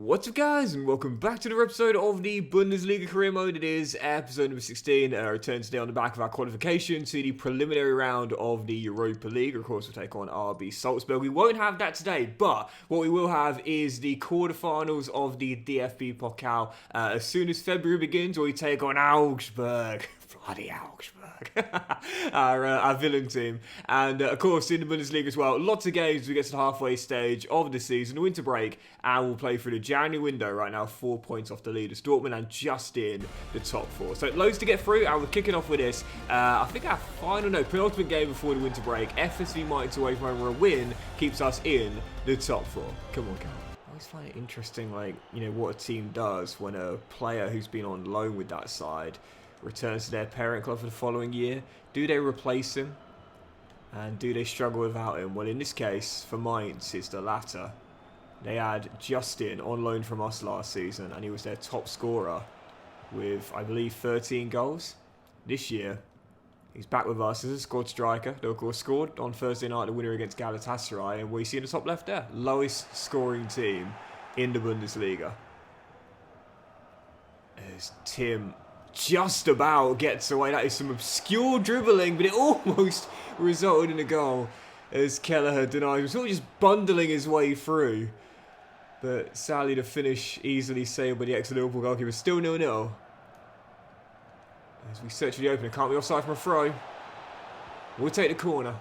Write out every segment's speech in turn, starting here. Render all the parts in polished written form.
What's up guys, and welcome back to another episode of the Bundesliga Career Mode. It is episode number 16, and I return today on the back of our qualification to the preliminary round of the Europa League. Of course, we'll take on RB Salzburg. We won't have that today, but what we will have is the quarterfinals of the DFB-Pokal. As soon as February begins, we take on Augsburg. Bloody Augsburg. our villain team. And of course in the Bundesliga as well, lots of games as we get to the halfway stage of the season, the winter break, and we'll play through the January window right now, 4 points off the leaders Dortmund and just in the top four. So loads to get through, and we're kicking off with this. I think our penultimate game before the winter break, FSV Mainz away from home, a win keeps us in the top four. Come on, Cal. I always find it interesting, what a team does when a player who's been on loan with that side returns to their parent club for the following year. Do they replace him? And do they struggle without him? Well, in this case, for Mainz, it's the latter. They had Justin on loan from us last season, and he was their top scorer with, I believe, 13 goals. This year, he's back with us as a squad striker. They, of course, scored on Thursday night, the winner against Galatasaray, and we see in the top left there, lowest scoring team in the Bundesliga. As Tim just about gets away. That is some obscure dribbling, but it almost resulted in a goal as Kelleher denies him. Sort of just bundling his way through. But sadly the finish easily saved by the ex-Liverpool goalkeeper. Still 0-0. As we search for the opener. Can't be offside from a throw. We'll take the corner.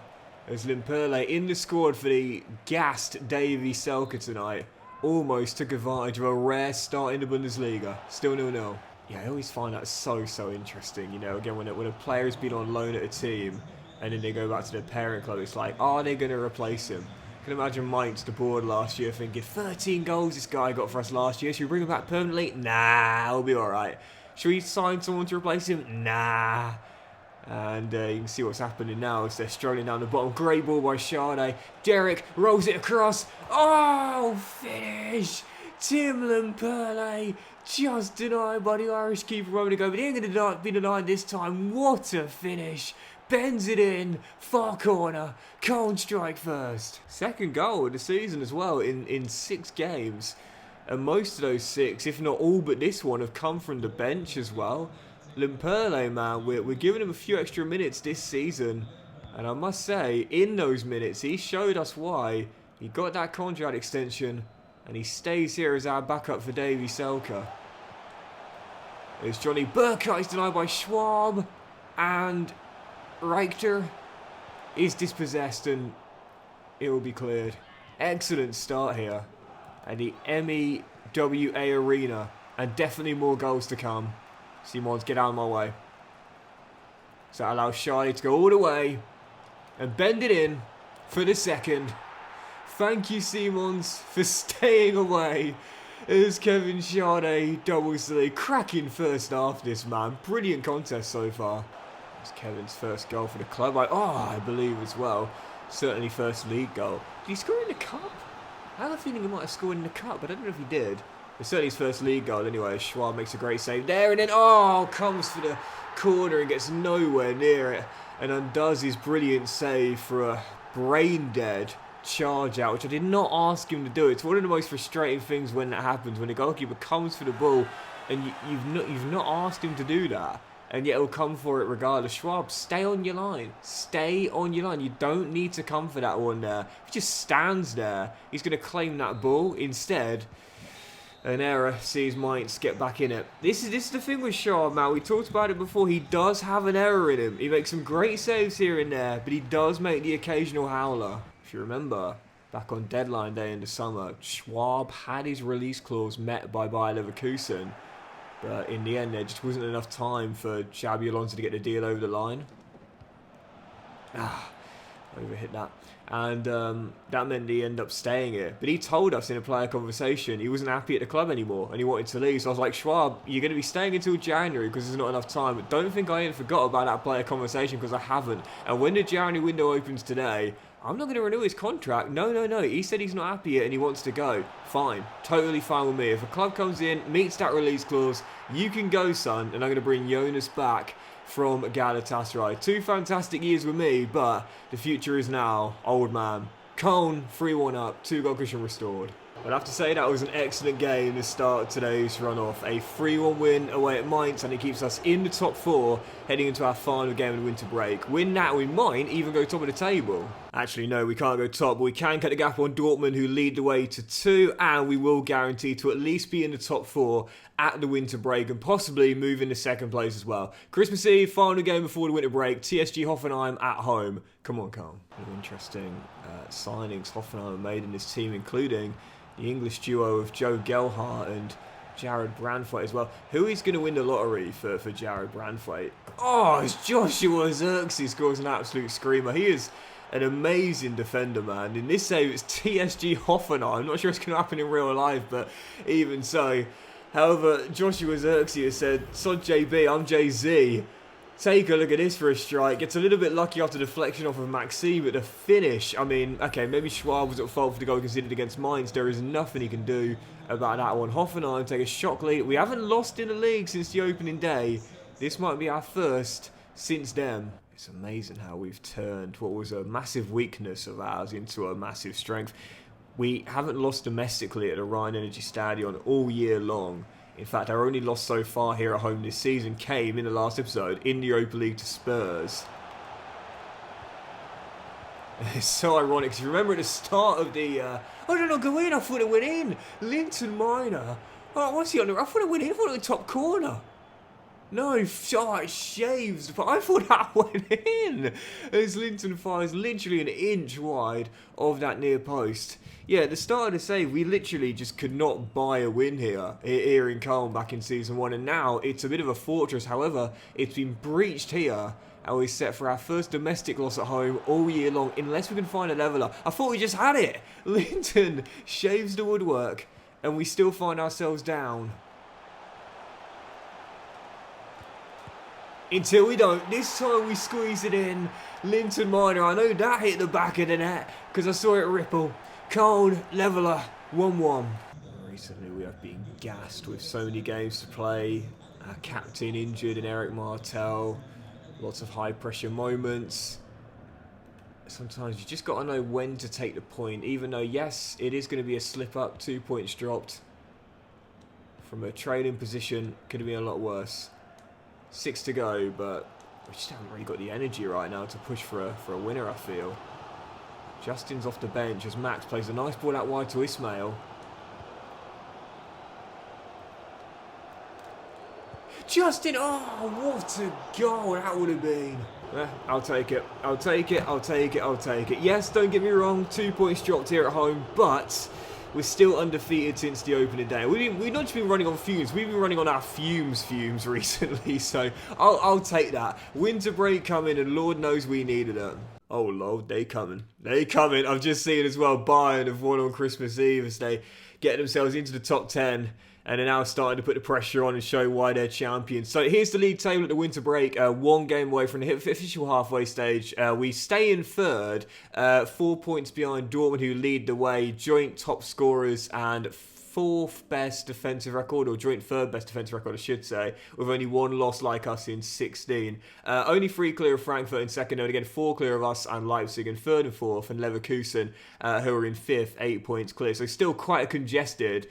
As Limperle in the squad for the gassed Davy Selke tonight. Almost took advantage of a rare start in the Bundesliga. Still 0-0. Yeah, I always find that so interesting, again, when a player has been on loan at a team and then they go back to their parent club, it's like, are they going to replace him? I can imagine Mainz, the board last year, thinking, 13 goals this guy got for us last year, should we bring him back permanently? Nah, he'll be alright. Should we sign someone to replace him? Nah. And you can see what's happening now as they're struggling down the bottom. Great ball by Sade. Derek rolls it across. Oh, finish! Tim Limperle just denied by the Irish keeper a moment ago, but he ain't going to be denied this time. What a finish. Bends it in, far corner, Cohen strike first. Second goal of the season as well in 6 games. And most of those 6, if not all but this one, have come from the bench as well. Limperle, man, we're giving him a few extra minutes this season. And I must say, in those minutes, he showed us why. He got that contract extension. And he stays here as our backup for Davy Selke. There's Johnny Burkhardt, is denied by Schwab. And Reichter is dispossessed and it will be cleared. Excellent start here. And the MEWA Arena. And definitely more goals to come. Simons, get out of my way. So that allows Sade to go all the way. And bend it in for the second. Thank you, Simons, for staying away as Kevin Sade doubles the lead. Cracking first half, this man. Brilliant contest so far. It's Kevin's first goal for the club. I believe as well. Certainly first league goal. Did he score in the cup? I have a feeling he might have scored in the cup, but I don't know if he did. But certainly his first league goal anyway. Schwab makes a great save there, and then, comes for the corner and gets nowhere near it. And undoes his brilliant save for a brain-dead charge out, which I did not ask him to do. It's one of the most frustrating things when that happens, when the goalkeeper comes for the ball and you've not asked him to do that, and yet he'll come for it regardless. Schwab, stay on your line. Stay on your line. You don't need to come for that one there. He just stands there. He's going to claim that ball. Instead, an error sees Mainz get back in it. This is the thing with Schwab, man. We talked about it before. He does have an error in him. He makes some great saves here and there, but he does make the occasional howler. If you remember, back on deadline day in the summer, Schwab had his release clause met by Bayer Leverkusen. But in the end, there just wasn't enough time for Xabi Alonso to get the deal over the line. Overhit that. And that meant he ended up staying here. But he told us in a player conversation he wasn't happy at the club anymore and he wanted to leave. So I was like, Schwab, you're going to be staying until January because there's not enough time. But don't think I ain't forgot about that player conversation, because I haven't. And when the January window opens today, I'm not going to renew his contract. No. He said he's not happy yet and he wants to go. Fine. Totally fine with me. If a club comes in, meets that release clause, you can go, son. And I'm going to bring Jonas back from Galatasaray. 2 fantastic years with me, but the future is now, old man. Cone, 3-1 up, 2-goal cushion restored. But I have to say that was an excellent game to start today's run-off. A 3-1 win away at Mainz, and it keeps us in the top 4 heading into our final game of the winter break. Win that, we might even go top of the table. Actually, no, we can't go top, but we can cut the gap on Dortmund, who lead the way to 2, and we will guarantee to at least be in the top 4 at the winter break and possibly move into second place as well. Christmas Eve, final game before the winter break, TSG Hoffenheim at home. Come on, Carl. Interesting signings Hoffenheim made in this team, including the English duo of Joe Gelhardt and Jared Brandthwaite as well. Who is going to win the lottery for Jared Brandthwaite? Oh, it's Joshua Zirkzee scores an absolute screamer. He is an amazing defender, man. In this save, it's TSG Hoffenheim. I'm not sure it's going to happen in real life, but even so. However, Joshua Zirkzee has said, "Sod JB, I'm JZ. Take a look at this for a strike." Gets a little bit lucky after deflection off of Maxime, but the finish, I mean, okay, maybe Schwab was at fault for the goal conceded against Mainz. There is nothing he can do about that one. Hoffenheim take a shock lead. We haven't lost in the league since the opening day. This might be our first since then. It's amazing how we've turned what was a massive weakness of ours into a massive strength. We haven't lost domestically at the Rhine Energy Stadion all year long. In fact, our only loss so far here at home this season came in the last episode in the Europa League to Spurs. It's so ironic, because you remember at the start of the... oh, no, no, go in, I thought it went in. Linton Minor. Oh, what's he on the... I thought it went in, I thought it was the top corner. No, it shaves. But I thought that went in. As Linton fires literally an inch wide of that near post. Yeah, at the start of the save, we literally just could not buy a win here in Cologne back in Season 1. And now it's a bit of a fortress. However, it's been breached here. And we're set for our first domestic loss at home all year long. Unless we can find a leveller. I thought we just had it. Linton shaves the woodwork. And we still find ourselves down. Until we don't. This time we squeeze it in. Linton Minor. I know that hit the back of the net. Because I saw it ripple. Cold, leveller, 1-1. Recently we have been gassed with so many games to play. Our captain injured in Eric Martel. Lots of high pressure moments. Sometimes you just got to know when to take the point. Even though, yes, it is going to be a slip up. 2 points dropped. From a trailing position, could have been a lot worse. 6 to go, but we just haven't really got the energy right now to push for a winner, I feel. Justin's off the bench as Max plays a nice ball out wide to Ismail. Justin, oh, what a goal that would have been. I'll take it. I'll take it. I'll take it. I'll take it. Yes, don't get me wrong, 2 points dropped here at home, but we're still undefeated since the opening day. We've not just been running on fumes, we've been running on our fumes recently, so I'll take that. Winter break coming, and Lord knows we needed it. Oh Lord, they coming. They coming. I've just seen as well Bayern have won on Christmas Eve as they get themselves into the top 10 and are now starting to put the pressure on and show why they're champions. So here's the league table at the winter break, 1 game away from the official halfway stage. We stay in third, 4 points behind Dortmund, who lead the way, joint top scorers and 4th best defensive record, or joint 3rd best defensive record, I should say, with only 1 loss like us in 16. Only 3 clear of Frankfurt in 2nd, and again 4 clear of us and Leipzig in 3rd and 4th, and Leverkusen, who are in 5th, 8 points clear. So still quite a congested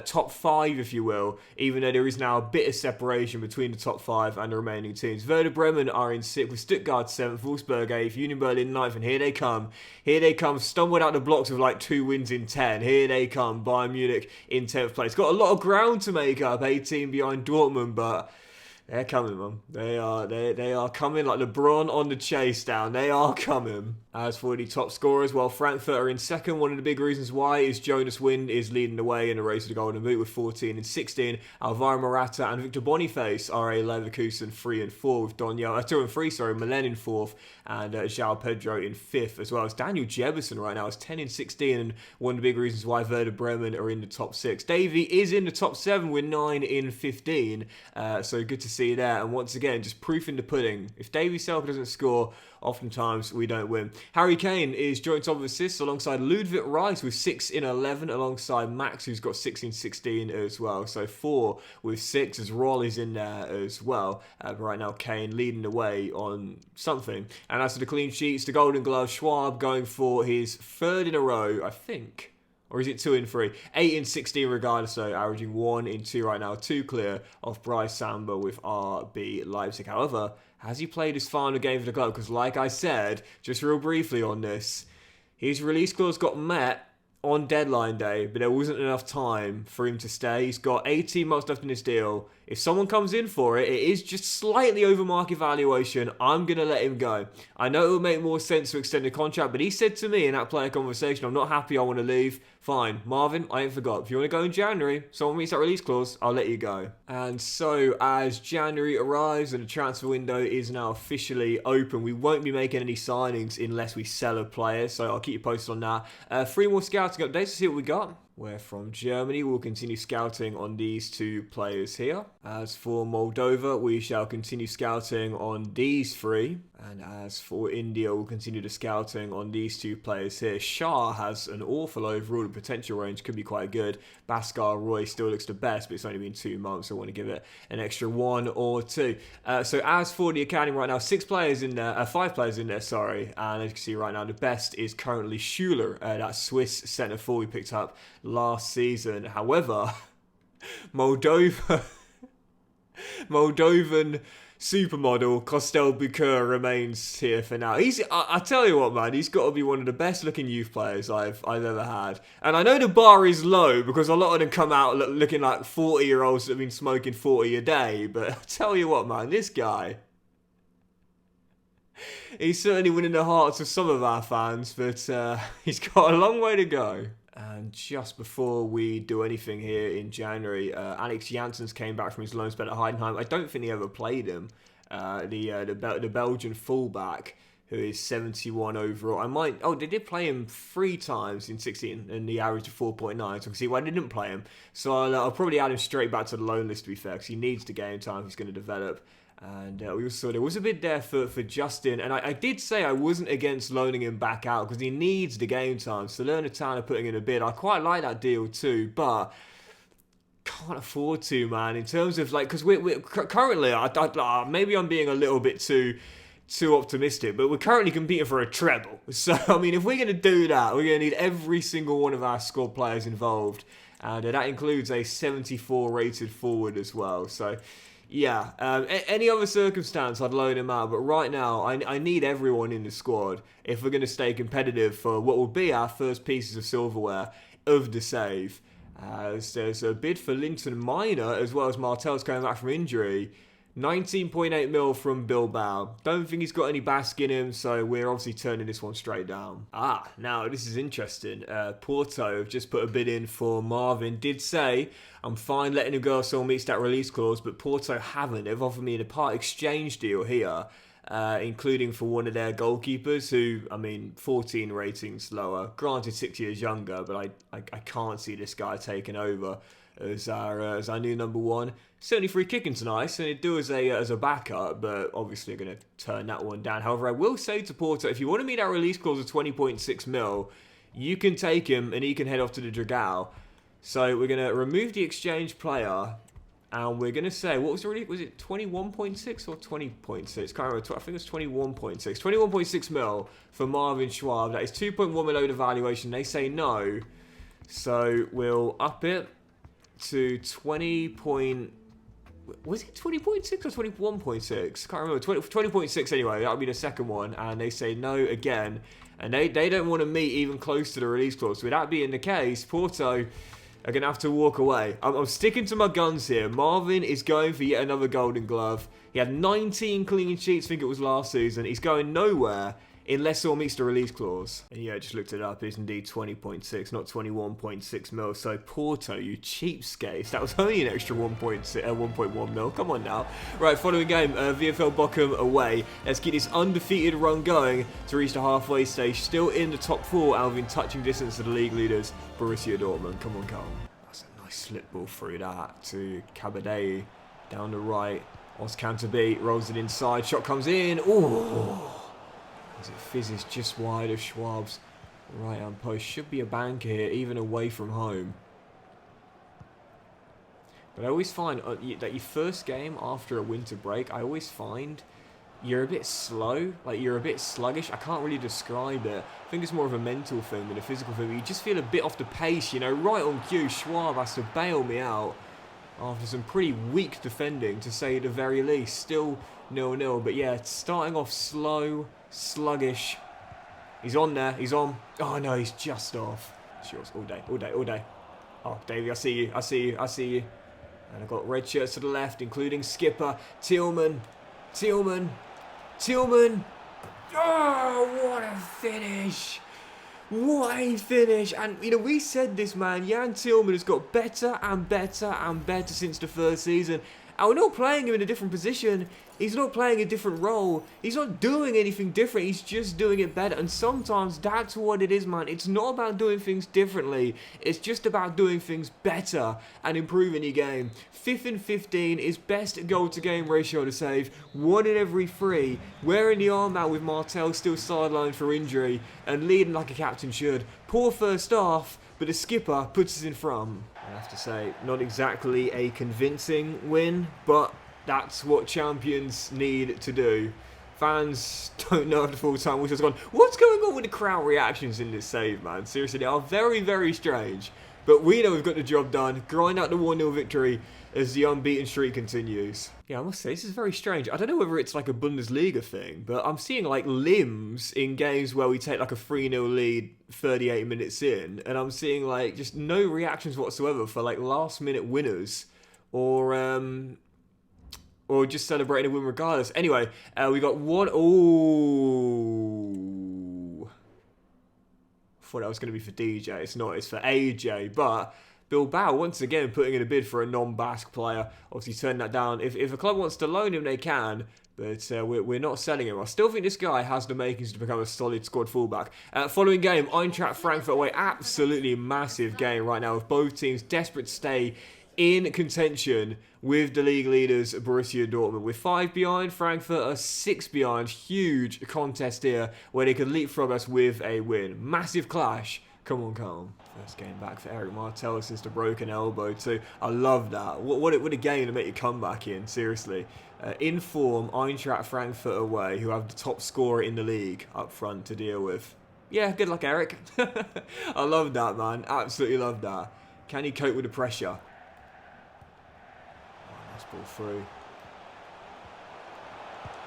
top 5, if you will, even though there is now a bit of separation between the top 5 and the remaining teams. Werder Bremen are in 6th, with Stuttgart 7th, Wolfsburg 8th, Union Berlin 9th, and here they come. Here they come, stumbled out the blocks with like 2 wins in 10. Here they come, Bayern Munich in 10th place. Got a lot of ground to make up, 18 behind Dortmund, but they're coming, man. They are coming like LeBron on the chase down. They are coming. As for the top scorers, well, Frankfurt are in 2nd. One of the big reasons why is Jonas Wind is leading the way in the race to the Golden Boot with 14 and 16. Alvaro Morata and Victor Boniface are a Leverkusen 3 and 4 with 2 and 3, Malen in 4th and João Pedro in 5th, as well as Daniel Jebison right now is 10 and 16, and one of the big reasons why Werder Bremen are in the top 6. Davy is in the top 7 with 9 in 15, so good to see there. And once again, just proof in the pudding. If Davy Selke doesn't score, oftentimes we don't win. Harry Kane is joint top of assists alongside Ludwig Rice with 6 in 11, alongside Max, who's got 6 in 16 as well. So 4 with 6 as Roll is in there as well. But right now, Kane leading the way on something. And as for the clean sheets, the Golden Glove, Schwab going for his 3rd in a row, I think. Or is it 2 in 3? 8 in 16 regardless though, averaging 1 in 2 right now. 2 clear of Bryce Samba with RB Leipzig. However, has he played his final game for the club? Because like I said, just real briefly on this, his release clause got met on deadline day, but there wasn't enough time for him to stay. He's got 18 months left in his deal. If someone comes in for it, it is just slightly over market valuation. I'm going to let him go. I know it would make more sense to extend the contract, but he said to me in that player conversation, I'm not happy, I want to leave. Fine. Marvin, I ain't forgot. If you want to go in January, someone meets that release clause, I'll let you go. And so as January arrives and the transfer window is now officially open, we won't be making any signings unless we sell a player. So I'll keep you posted on that. 3 more scouting updates to see what we got. Where from Germany, we'll continue scouting on these 2 players here. As for Moldova, we shall continue scouting on these 3. And as for India, we'll continue the scouting on these 2 players here. Shah has an awful overall. The potential range could be quite good. Bhaskar Roy still looks the best, but it's only been 2 months, so I want to give it an extra 1 or 2. So as for the academy right now, 5 players in there, sorry. And as you can see right now, the best is currently Schuler, that Swiss centre-forward we picked up last season. However, Moldovan supermodel Costel Bucur remains here for now. I tell you what, man, he's got to be one of the best looking youth players I've ever had. And I know the bar is low because a lot of them come out looking like 40-year-olds that have been smoking 40 a day. But I tell you what, man, this guy, he's certainly winning the hearts of some of our fans, but he's got a long way to go. And just before we do anything here in January, Alex Janssens came back from his loan spell at Heidenheim. I don't think he ever played him. The Belgian fullback, who is 71 overall. They did play him 3 times in 16, and the average of 4.9. So I can see why they didn't play him. So I'll probably add him straight back to the loan list, to be fair, because he needs the game time if he's going to develop. And we also saw there was a bit there for Justin. And I did say I wasn't against loaning him back out because he needs the game time. So Salernitana putting in a bid. I quite like that deal too, but can't afford to, man. In terms of because we're currently, maybe I'm being a little bit too optimistic, but we're currently competing for a treble. So I mean, if we're going to do that, we're going to need every single one of our squad players involved, and that includes a 74 rated forward as well. So. Yeah, any other circumstance I'd loan him out, but right now I need everyone in the squad if we're going to stay competitive for what will be our first pieces of silverware of the save. There's a bid for Linton Minor as well as Martel's coming back from injury. 19.8 mil from Bilbao. Don't think he's got any bask in him, so we're obviously turning this one straight down. Now this is interesting. Porto have just put a bid in for Marvin. Did say I'm fine letting him go if someone meets that release clause, but Porto haven't. They've offered me a part exchange deal here, including for one of their goalkeepers who, 14 ratings lower. Granted, 6 years younger, but I can't see this guy taking over as our new number 1. Certainly free kicking tonight, so he'd do as a backup, but obviously going to turn that one down. However, I will say to Porto, if you want to meet that release clause of 20.6 mil, you can take him and he can head off to the Dragao. So we're going to remove the exchange player, and we're going to say, what was the release? Was it 21.6 or 20.6? Can't remember. I think it's 21.6. 21.6 mil for Marvin Schwab. That is 2.1 mil over the valuation. They say no, so we'll up it to 20. Was it 20.6 or 21.6? Can't remember. 20.6 anyway. That'll be the second one. And they say no again. And they don't want to meet even close to the release clause. So with that being the case, Porto are going to have to walk away. I'm sticking to my guns here. Marvin is going for yet another Golden Glove. He had 19 clean sheets, I think it was last season. He's going nowhere unless someone meets the release clause. And yeah, I just looked it up. It's indeed 20.6, not 21.6 mil. So Porto, you cheapskates. That was only an extra 1.1 mil. Come on now. Right, following game, VfL Bochum away. Let's get this undefeated run going to reach the halfway stage. Still in the top 4 out of in touching distance to the league leaders, Borussia Dortmund. Come on, Carl. That's a nice slip ball through that to Kabadei. Down the right. Oscan beat, rolls it inside. Shot comes in. Ooh. As it fizzes just wide of Schwab's right-hand post. Should be a banker here, even away from home. But I always find that your first game after a winter break, I always find you're a bit slow, like you're a bit sluggish. I can't really describe it. I think it's more of a mental thing than a physical thing. You just feel a bit off the pace, you know. Right on cue, Schwab has to bail me out after some pretty weak defending, to say the very least. Still 0-0, but yeah, starting off slow, sluggish. He's on there, he's on. Oh no, he's just off. It's yours all day, all day, all day. Oh, Davey, I see you, I see you, I see you. And I've got red shirts to the left, including skipper Tillman. Tillman. Oh, what a finish. What a finish. And, you know, we said this, man. Jan Tillman has got better and better and better since the first season. And we're not playing him in a different position. He's not playing a different role. He's not doing anything different. He's just doing it better. And sometimes that's what it is, man. It's not about doing things differently. It's just about doing things better and improving your game. 5th in 15 is best goal-to-game ratio to save. 1 in every 3. Wearing the arm out with Martel still sidelined for injury. And leading like a captain should. Poor first half, but the skipper puts us in front. I have to say, not exactly a convincing win, but that's what champions need to do. Fans don't know if the full-time whistle's gone. What's going on with the crowd reactions in this save, man? Seriously, they are very, very strange. But we know we've got the job done. Grind out the 1-0 victory as the unbeaten streak continues. Yeah, I must say, this is very strange. I don't know whether it's like a Bundesliga thing, but I'm seeing like limbs in games where we take like a 3-0 lead 38 minutes in, and I'm seeing like just no reactions whatsoever for like last-minute winners or just celebrating a win regardless. Anyway, we got one. Ooh. Thought that was going to be for DJ. It's not. It's for AJ. But Bilbao, once again, putting in a bid for a non-Basque player. Obviously, turn that down. If a club wants to loan him, they can. But we're not selling him. I still think this guy has the makings to become a solid squad fullback. Following game, Eintracht Frankfurt away. Absolutely massive game right now with both teams desperate to stay in contention with the league leaders Borussia Dortmund. With 5 behind, Frankfurt are 6 behind. Huge contest here where they could leapfrog us with a win. Massive clash. Come on. First game back for Eric Martel since the broken elbow too. I love that. What a game to make your comeback in, seriously. In form, Eintracht Frankfurt away, who have the top scorer in the league up front to deal with. Yeah, good luck, Eric. I love that, man. Absolutely love that. Can he cope with the pressure? Nice ball through.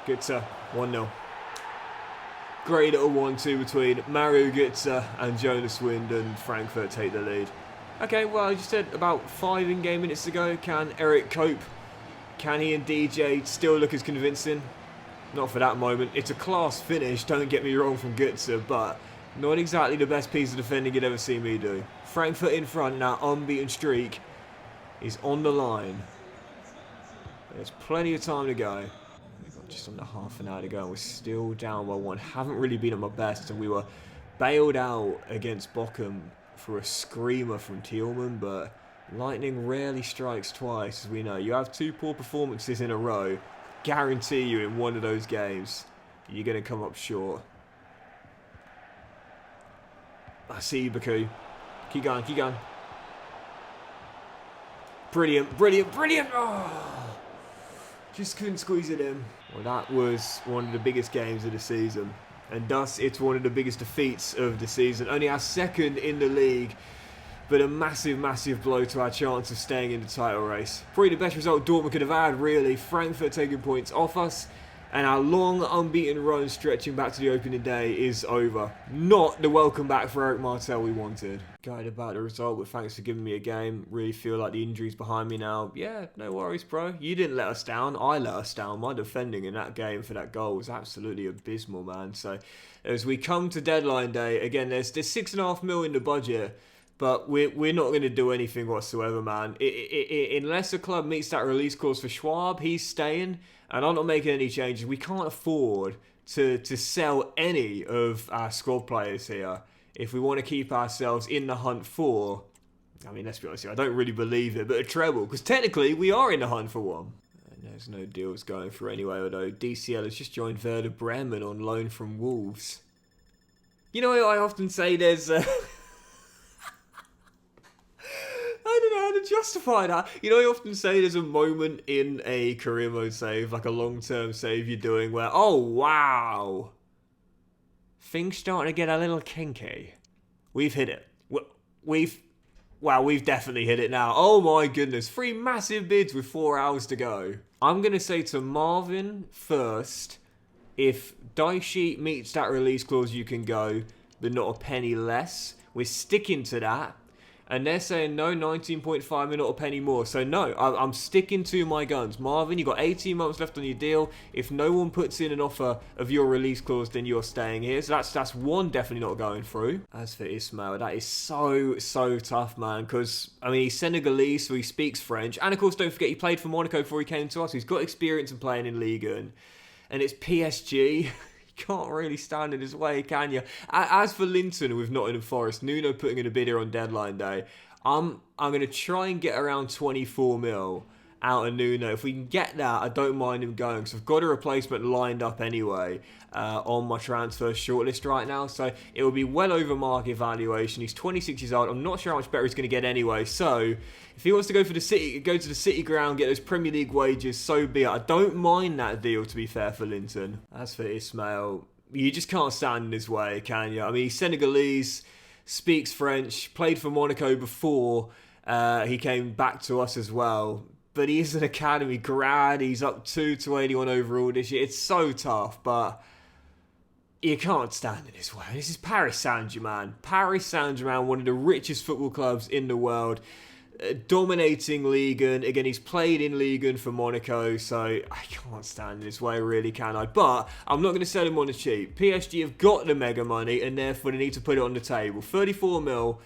Götze, 1-0. Great little 1-2 between Mario Götze and Jonas Wind, and Frankfurt take the lead. Okay, well, I just said about 5 in-game minutes ago, can Eric cope? Can he and DJ still look as convincing? Not for that moment. It's a class finish, don't get me wrong, from Götze, but not exactly the best piece of defending you'd ever see me do. Frankfurt in front now, unbeaten streak is on the line. There's plenty of time to go. We've got just under half an hour to go and we're still down by 1. Haven't really been at my best, and we were bailed out against Bochum for a screamer from Tillman, but lightning rarely strikes twice, as we know. You have 2 poor performances in a row, guarantee you in one of those games you're going to come up short. I see you, Baku. Keep going. Brilliant. Oh, just couldn't squeeze it in. Well, that was one of the biggest games of the season, and thus it's one of the biggest defeats of the season. Only our 2nd in the league, but a massive blow to our chance of staying in the title race. Probably the best result Dortmund could have had, really. Frankfurt taking points off us, and our long unbeaten run stretching back to the opening day is over. Not the welcome back for Eric Martel we wanted. Gutted about the result, but thanks for giving me a game. Really feel like the injury's behind me now. Yeah, no worries, bro. You didn't let us down. I let us down. My defending in that game for that goal was absolutely abysmal, man. So as we come to deadline day, again, there's $6.5 million in the budget. But we're not going to do anything whatsoever, man. Unless the club meets that release clause for Schwab, he's staying. And I'm not making any changes. We can't afford to sell any of our squad players here if we want to keep ourselves in the hunt for, I mean, let's be honest here, I don't really believe it, but a treble. Because technically, we are in the hunt for one. And there's no deals going for anyway, although DCL has just joined Werder Bremen on loan from Wolves. You know, I often say there's... I don't know how to justify that. You know, I often say there's a moment in a career mode save, like a long-term save you're doing where, oh, wow, things starting to get a little kinky. We've hit it. We've definitely hit it now. Oh my goodness. 3 massive bids with 4 hours to go. I'm going to say to Marvin first, if Dice Sheet meets that release clause, you can go, but not a penny less. We're sticking to that. And they're saying no, 19.5 and not a penny more. So no, I'm sticking to my guns. Marvin, you've got 18 months left on your deal. If no one puts in an offer of your release clause, then you're staying here. So that's one definitely not going through. As for Ismail, that is so tough, man. Because, I mean, he's Senegalese, so he speaks French. And of course, don't forget, he played for Monaco before he came to us. He's got experience in playing in Liga. And it's PSG. Can't really stand in his way, can you? As for Linton with Nottingham Forest, Nuno putting in a bid here on deadline day, I'm going to try and get around 24 mil out of Nuno. If we can get that, I don't mind him going, because I've got a replacement lined up anyway on my transfer shortlist right now, so it will be well over market valuation. He's 26 years old. I'm not sure how much better he's going to get anyway, so if he wants to go to the City ground, get those Premier League wages, so be it. I don't mind that deal, to be fair, for Linton. As for Ismail, you just can't stand in his way, can you? I mean, he's Senegalese, speaks French, played for Monaco before he came back to us as well. But he is an academy grad. He's up 281 overall this year. It's so tough, but you can't stand in his way. This is Paris Saint-Germain. Paris Saint-Germain, one of the richest football clubs in the world. Dominating Ligue 1. Again, he's played in Ligue 1 for Monaco, so I can't stand in his way, really, can I? But I'm not going to sell him on the cheap. PSG have got the mega money, and therefore they need to put it on the table. 34 mil.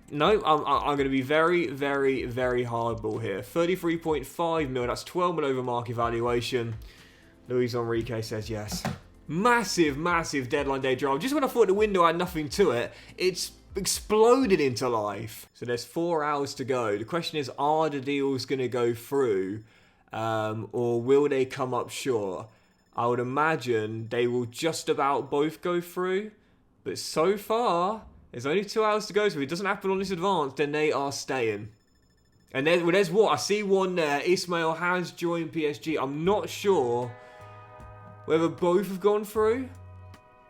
No, I'm going to be very hardball here. 33.5 mil, that's 12 mil over market valuation. Luis Enrique says yes. Massive deadline day draft. Just when I thought the window had nothing to it, it's exploded into life. So there's 4 hours to go. The question is, are the deals going to go through, or will they come up short? I would imagine they will just about both go through, but so far there's only 2 hours to go, so if it doesn't happen on this advance, then they are staying. And there's what? I see one there. Ismail has joined PSG. I'm not sure whether both have gone through,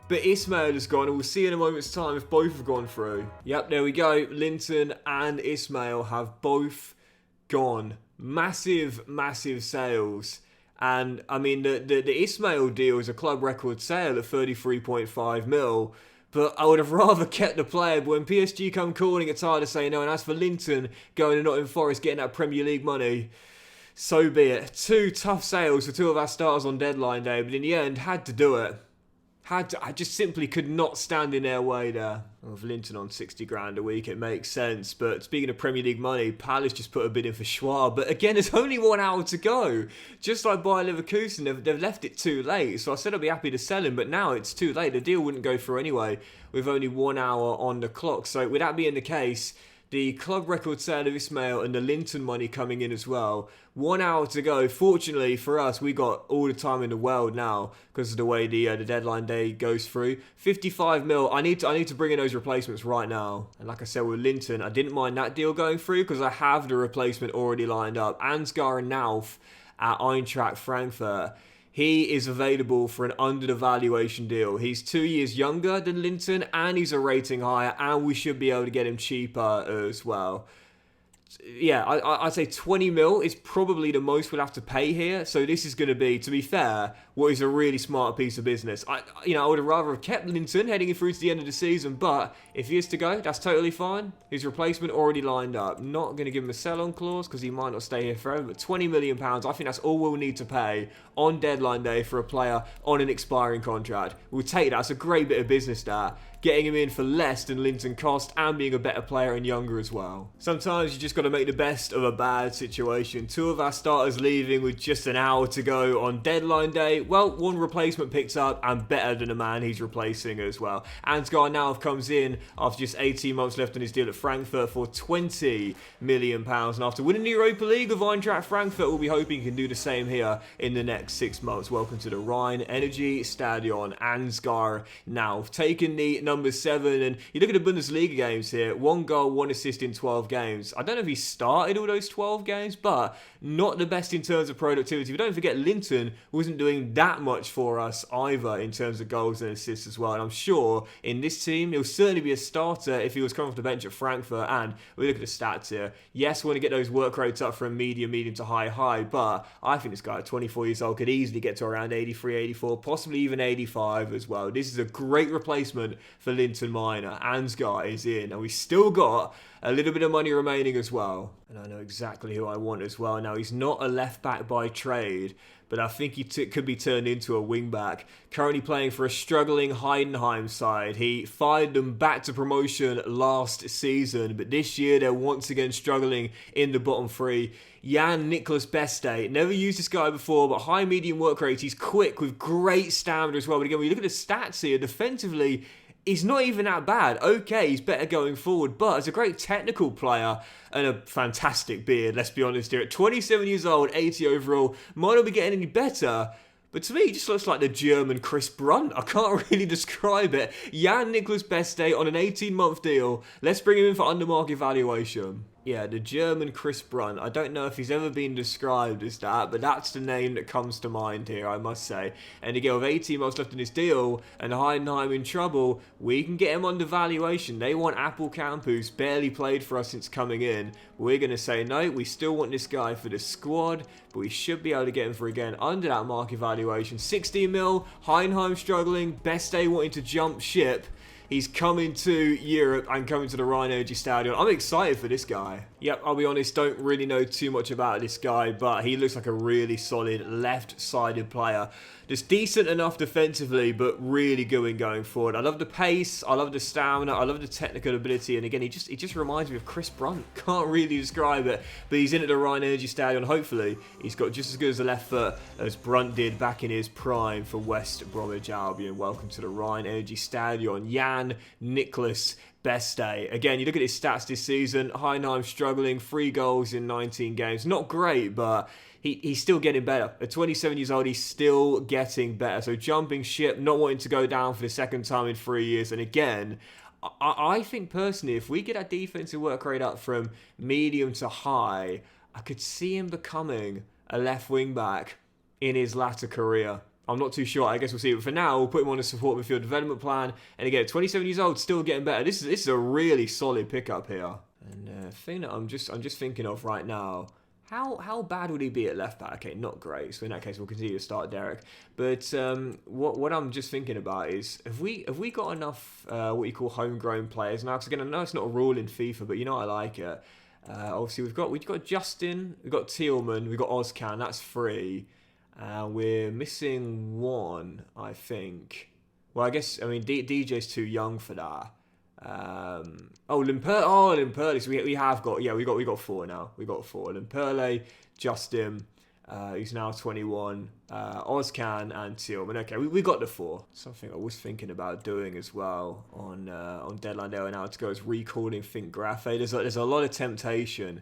but Ismail has gone, and we'll see in a moment's time if both have gone through. Yep, there we go. Linton and Ismail have both gone. Massive sales. And, I mean, the Ismail deal is a club record sale at 33.5 mil. But I would have rather kept the player. But when PSG come calling, it's hard to say no. And as for Linton going to Nottingham Forest, getting that Premier League money, so be it. 2 tough sales for 2 of our starters on deadline day. But in the end, had to do it. I just simply could not stand in their way there. With Linton on 60 grand a week, it makes sense. But speaking of Premier League money, Palace just put a bid in for Schwab. But again, there's only 1 hour to go. Just like Bayer Leverkusen, they've left it too late. So I said I'd be happy to sell him, but now it's too late. The deal wouldn't go through anyway with only 1 hour on the clock. So with that being the case, the club record sale of Ismail and the Linton money coming in as well. 1 hour to go. Fortunately for us, we got all the time in the world now because of the way the deadline day goes through. 55 mil. I need to bring in those replacements right now. And like I said with Linton, I didn't mind that deal going through because I have the replacement already lined up. Ansgar and Nauf at Eintracht Frankfurt. He is available for an under the valuation deal. He's 2 years younger than Linton and he's a rating higher, and we should be able to get him cheaper as well. Yeah, I'd say 20 mil is probably the most we'll have to pay here. So this is going to be, to be fair, what is a really smart piece of business. I would have rather have kept Linton heading through to the end of the season, but if he is to go, that's totally fine. His replacement already lined up. Not going to give him a sell-on clause because he might not stay here forever, but £20 million, I think that's all we'll need to pay on deadline day for a player on an expiring contract. We'll take that. It's a great bit of business, that. Getting him in for less than Linton cost and being a better player and younger as well. Sometimes you just got to make the best of a bad situation. 2 of our starters leaving with just an hour to go on deadline day. Well, 1 replacement picks up and better than the man he's replacing as well. Ansgar now comes in after just 18 months left on his deal at Frankfurt for £20 million. And after winning the Europa League with Eintracht Frankfurt, we'll be hoping he can do the same here in the next 6 months. Welcome to the Rhine Energy Stadion. Ansgar now taking the number 7, and you look at the Bundesliga games here, 1 goal, 1 assist in 12 games. I don't know if if he started all those 12 games, but not the best in terms of productivity. But don't forget, Linton wasn't doing that much for us either in terms of goals and assists as well. And I'm sure in this team, he'll certainly be a starter if he was coming off the bench at Frankfurt. And we look at the stats here. Yes, we want to get those work rates up from medium to high, but I think this guy at 24 years old could easily get to around 83, 84, possibly even 85 as well. This is a great replacement for Linton Minor. Ansgar is in, and we still got a little bit of money remaining as well. And I know exactly who I want as well. Now, he's not a left back by trade, but I think he could be turned into a wing back. Currently playing for a struggling Heidenheim side. He fired them back to promotion last season, but this year they're once again struggling in the bottom three. Jan Nicholas Beste, never used this guy before, but high medium work rate. He's quick with great stamina as well. But again, when you look at the stats here, defensively, he's not even that bad. Okay, he's better going forward, but as a great technical player and a fantastic beard, let's be honest here, at 27 years old, 80 overall, might not be getting any better. But to me, he just looks like the German Chris Brunt. I can't really describe it. Jan Nicholas Beste on an 18-month deal. Let's bring him in for under-market valuation. Yeah, the German Chris Brunt. I don't know if he's ever been described as that, but that's the name that comes to mind here, I must say. And again, with 18 months left in his deal and Heidenheim in trouble, we can get him under valuation. They want Apple Camp, who's barely played for us since coming in. We're going to say, no, we still want this guy for the squad, but we should be able to get him for, again, under that market valuation. 16 mil, Heidenheim struggling, Beste wanting to jump ship. He's coming to Europe and coming to the Rhine Energy Stadion. I'm excited for this guy. Yep, I'll be honest, don't really know too much about this guy, but he looks like a really solid left-sided player. Just decent enough defensively, but really good going forward. I love the pace, I love the stamina, I love the technical ability, and again, he just reminds me of Chris Brunt. Can't really describe it, but he's in at the Rhine Energy Stadion. Hopefully, he's got just as good as a left foot as Brunt did back in his prime for West Bromwich Albion. Welcome to the Rhine Energy Stadion. Jan Nicholas Beste. Again, you look at his stats this season. Heidenheim struggling, 3 goals in 19 games. Not great, but he's still getting better. At 27 years old, he's still getting better. So jumping ship, not wanting to go down for the second time in 3 years. And again, I think personally, if we get that defensive work rate up from medium to high, I could see him becoming a left wing back in his latter career. I'm not too sure. I guess we'll see. But for now, we'll put him on a support midfield development plan. And again, 27 years old, still getting better. This is a really solid pickup here. And the thing that I'm just thinking of right now, how bad would he be at left back? Okay, not great. So in that case, we'll continue to start Derek. But what I'm just thinking about is, have we got enough what you call homegrown players now? Because again, I know it's not a rule in FIFA, but you know I like it. Obviously, we've got Justin, we've got Thielmann, we've got Ozcan. That's 3. We're missing 1, I think. Well, I guess, DJ's too young for that. Limperle. So we got 4 now. We got 4. Limperle, Justin, who's now 21, Ozcan, and Thielmann. Okay, we got the 4. Something I was thinking about doing as well on deadline day now to go is recalling Think Graphe. There's a lot of temptation.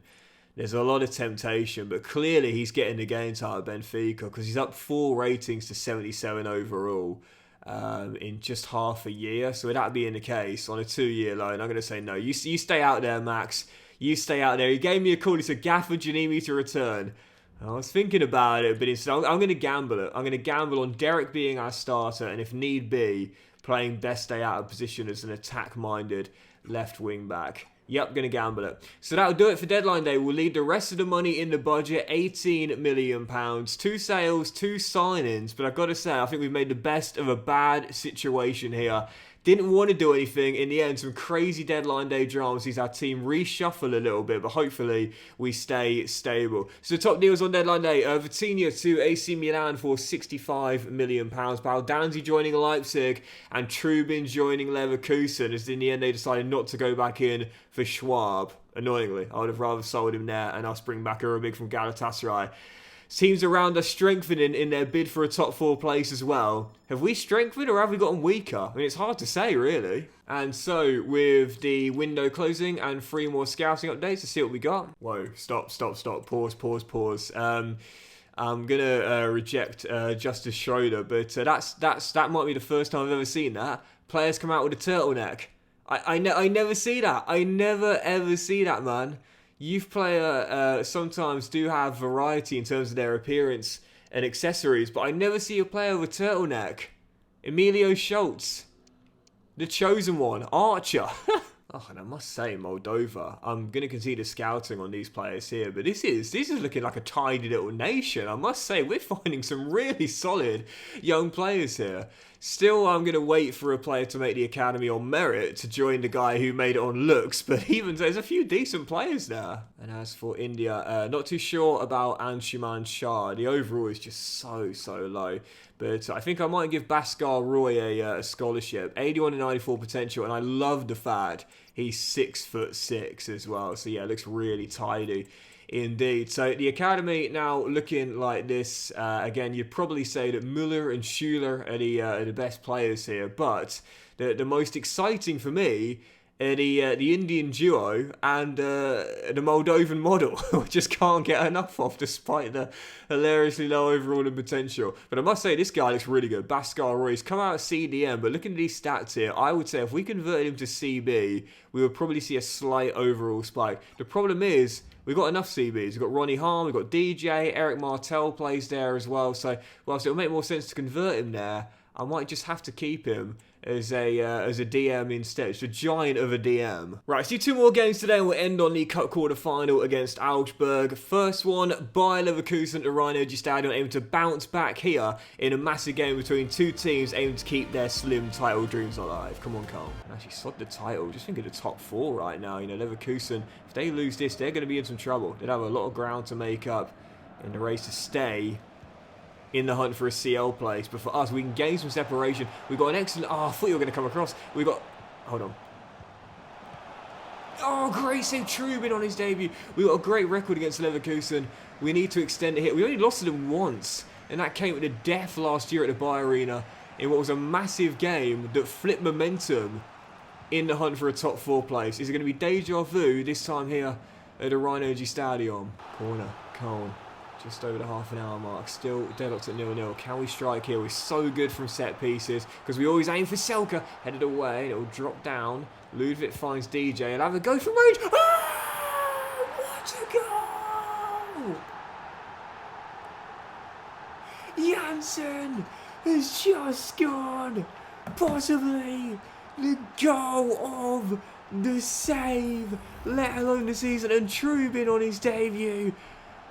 But clearly he's getting the gains out of Benfica because he's up 4 ratings to 77 overall in just half a year. So with that being the case, on a 2-year loan, I'm going to say no. You stay out there, Max. You stay out there. He gave me a call. He said, Gaffer, do you need me to return? I was thinking about it, but I'm going to gamble it. I'm going to gamble on Derek being our starter and if need be, playing Beste out of position as an attack-minded left wing back. Yep, going to gamble it. So that'll do it for deadline day. We'll leave the rest of the money in the budget, £18 million. 2 sales, 2 signings. But I've got to say, I think we've made the best of a bad situation here. Didn't want to do anything. In the end, some crazy deadline day drama sees our team reshuffle a little bit, but hopefully we stay stable. So the top deals on deadline day, Vitinha to AC Milan for £65 million. Baldanzi joining Leipzig and Trubin joining Leverkusen, as in the end they decided not to go back in for Schwab. Annoyingly, I would have rather sold him there and us bring back Urubik from Galatasaray. Teams around us strengthening in their bid for a top 4 place as well. Have we strengthened or have we gotten weaker? It's hard to say, really. And so, with the window closing and 3 more scouting updates, to see what we got. Whoa, stop. Pause. I'm going to reject Justice Schroeder, but that might be the first time I've ever seen that. Players come out with a turtleneck. I never see that. I never ever see that, man. youth player sometimes do have variety in terms of their appearance and accessories, but I never see a player with a turtleneck. Emilio Schultz, the chosen one, Archer. Oh, and I must say, Moldova, I'm going to continue scouting on these players here, but this is looking like a tidy little nation. I must say, we're finding some really solid young players here. Still, I'm going to wait for a player to make the academy on merit to join the guy who made it on looks, but even there's a few decent players there. And as for India, not too sure about Anshuman Shah. The overall is just so low. But I think I might give Bhaskar Roy a scholarship. 81 and 94 potential, and I love the fact he's 6'6" as well. So yeah, it looks really tidy indeed. So the academy now looking like this. Again, you'd probably say that Müller and Schuler are the best players here, but the most exciting for me are the Indian duo and the Moldovan model. I just can't get enough of, despite the hilariously low overall and potential. But I must say, this guy looks really good. Bhaskar Roy's come out at CDM, but looking at these stats here, I would say if we converted him to CB, we would probably see a slight overall spike. The problem is, we've got enough CBs. We've got Ronnie Harm, we've got DJ, Eric Martel plays there as well. So whilst it will make more sense to convert him there, I might just have to keep him as a DM instead. It's a giant of a DM. Right, let's do 2 more games today and we'll end on the cup quarter final against Augsburg. First one, Bayer Leverkusen at Rhein-Energy Stadium, aiming to bounce back here in a massive game between two teams aiming to keep their slim title dreams alive. Come on, Carl. Actually, sod the title. Just think of the top 4 right now. You know, Leverkusen, if they lose this, they're going to be in some trouble. They'd have a lot of ground to make up in the race to stay in the hunt for a CL place. But for us, we can gain some separation. We've got an excellent... Oh, I thought you were going to come across. We've got... Hold on. Oh, great save Trubin on his debut. We've got a great record against Leverkusen. We need to extend it here. We only lost to them once, and that came with a death last year at the Bayer Arena in what was a massive game that flipped momentum in the hunt for a top 4 place. Is it going to be deja vu this time here at the Rhein-Energy Stadium? Corner, Cone. Just over the half an hour mark, still deadlocked at 0-0. Can we strike here? We're so good from set pieces because we always aim for Selke. Headed away, and it'll drop down. Ludwig finds DJ. He'll have a go from range. Oh, what a goal! Janssen has just scored possibly the goal of the save, let alone the season, and Trubin on his debut.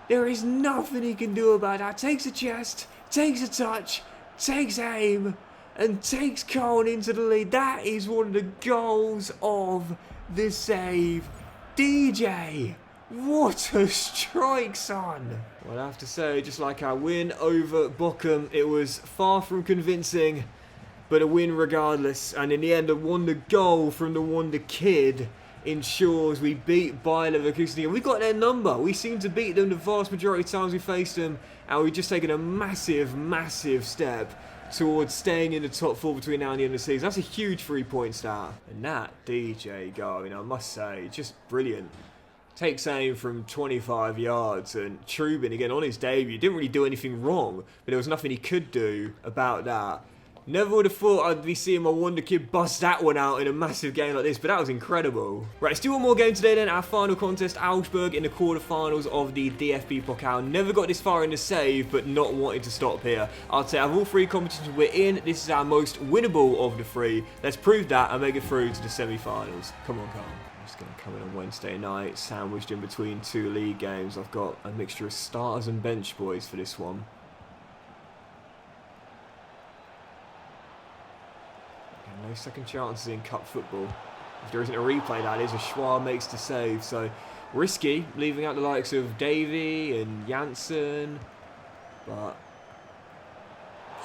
There is nothing he can do about that. Takes a chest, takes a touch, takes aim, and takes Cone into the lead. That is one of the goals of the save. DJ, what a strike, son. Well, I have to say, just like our win over Bochum, it was far from convincing, but a win regardless. And in the end, a wonder goal from the wonder kid ensures we beat Bayer Leverkusen, and we got their number. We seem to beat them the vast majority of times we faced them, and we've just taken a massive step towards staying in the top 4 between now and the end of the season. That's a huge 3-point start. And that DJ goal, you know, I must say, just brilliant. Takes aim from 25 yards, and Trubin, again, on his debut, didn't really do anything wrong, but there was nothing he could do about that. Never would have thought I'd be seeing my wonder kid bust that one out in a massive game like this, but that was incredible. Right, let's do one more game today then. Our final contest, Augsburg in the quarterfinals of the DFB-Pokal. Never got this far in the save, but not wanting to stop here. I'd say out of all 3 competitions we're in, this is our most winnable of the 3. Let's prove that and make it through to the semi-finals. Come on, Carl. I'm just going to come in on Wednesday night, sandwiched in between 2 league games. I've got a mixture of starters and bench boys for this one. No second chances in cup football. If there isn't a replay, that is, a Schwab makes the save. So risky, leaving out the likes of Davy and Janssen. But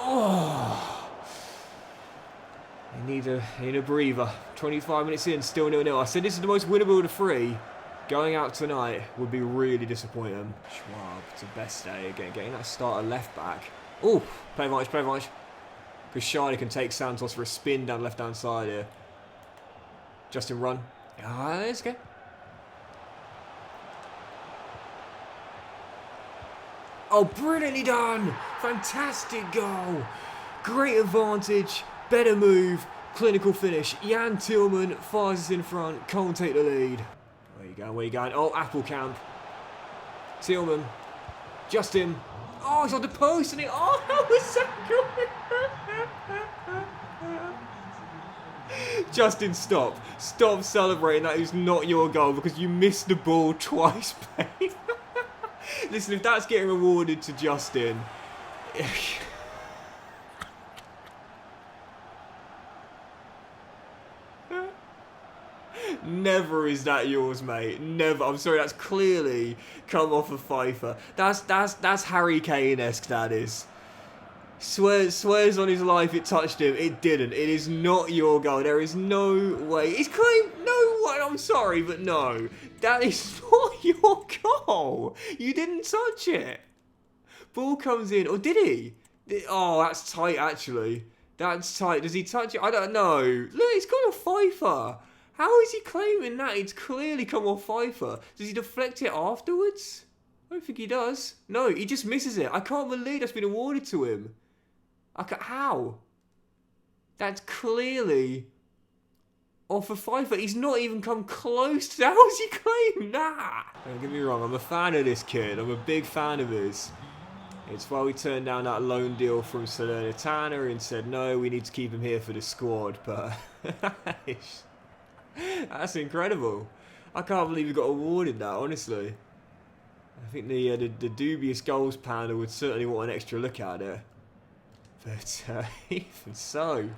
oh, you need a breather. 25 minutes in, still 0-0. I said this is the most winnable of the 3. Going out tonight would be really disappointing. Schwab to best day again, getting that starter left back. Oh, play advantage. Because Shadi can take Santos for a spin down left-hand side here. Justin run. Ah, it's okay. Oh, brilliantly done. Fantastic goal. Great advantage. Better move. Clinical finish. Jan Tillman fires us in front. Can't take the lead. There you Where you going? Oh, Applecamp. Tillman. Justin. Oh, he's on the post, and oh, that was so good. Justin, stop. Stop celebrating. That is not your goal because you missed the ball twice, mate. Listen, if that's getting rewarded to Justin... Never is that yours, mate. Never. I'm sorry, that's clearly come off of FIFA. That's Harry Kane-esque, that is. Swears on his life it touched him. It didn't. It is not your goal. There is no way. He's claimed... No way. I'm sorry, but no. That is not your goal. You didn't touch it. Ball comes in. Or did he? Oh, that's tight, actually. That's tight. Does he touch it? I don't know. Look, it's got a FIFA. How is he claiming that? It's clearly come off FIFA. Does he deflect it afterwards? I don't think he does. No, he just misses it. I can't believe that's been awarded to him. How? That's clearly off of FIFA. He's not even come close to that. How is he claiming that? Don't get me wrong, I'm a fan of this kid. I'm a big fan of his. It's why we turned down that loan deal from Salernitana and said, no, we need to keep him here for the squad. But that's incredible. I can't believe he got awarded that, honestly. I think the dubious goals panel would certainly want an extra look at it. But even so.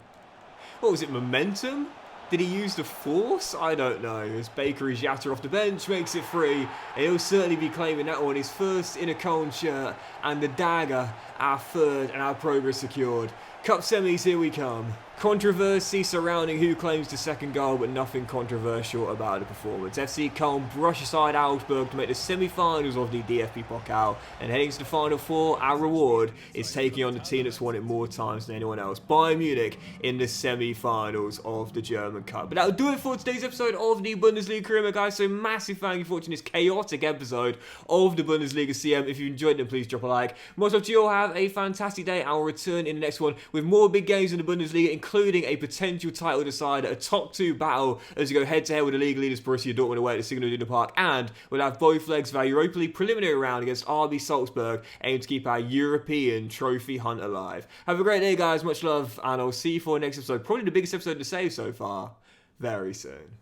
What was it, momentum? Did he use the force? I don't know. As Baker Yatta off the bench makes it free. And he'll certainly be claiming that one. His first in a Cone shirt. And the dagger, our third and our progress secured. Cup semis, here we come. Controversy surrounding who claims the second goal, but nothing controversial about the performance. FC Köln brush aside Augsburg to make the semi-finals of the DFB-Pokal, and heading to the Final Four, our reward is taking on the team that's won it more times than anyone else, Bayern Munich, in the semi-finals of the German Cup. But that'll do it for today's episode of the Bundesliga Career, guys, so massive thank you for watching this chaotic episode of the Bundesliga CM. If you enjoyed it, please drop a like. Much love to you all, have a fantastic day. I'll return in the next one with more big games in the Bundesliga, including a potential title decider, a top 2 battle as we go head-to-head with the league leaders Borussia Dortmund away at the Signal Iduna Park, and we'll have both legs of our Europa League preliminary round against RB Salzburg, aiming to keep our European trophy hunt alive. Have a great day, guys. Much love, and I'll see you for the next episode. Probably the biggest episode to save so far. Very soon.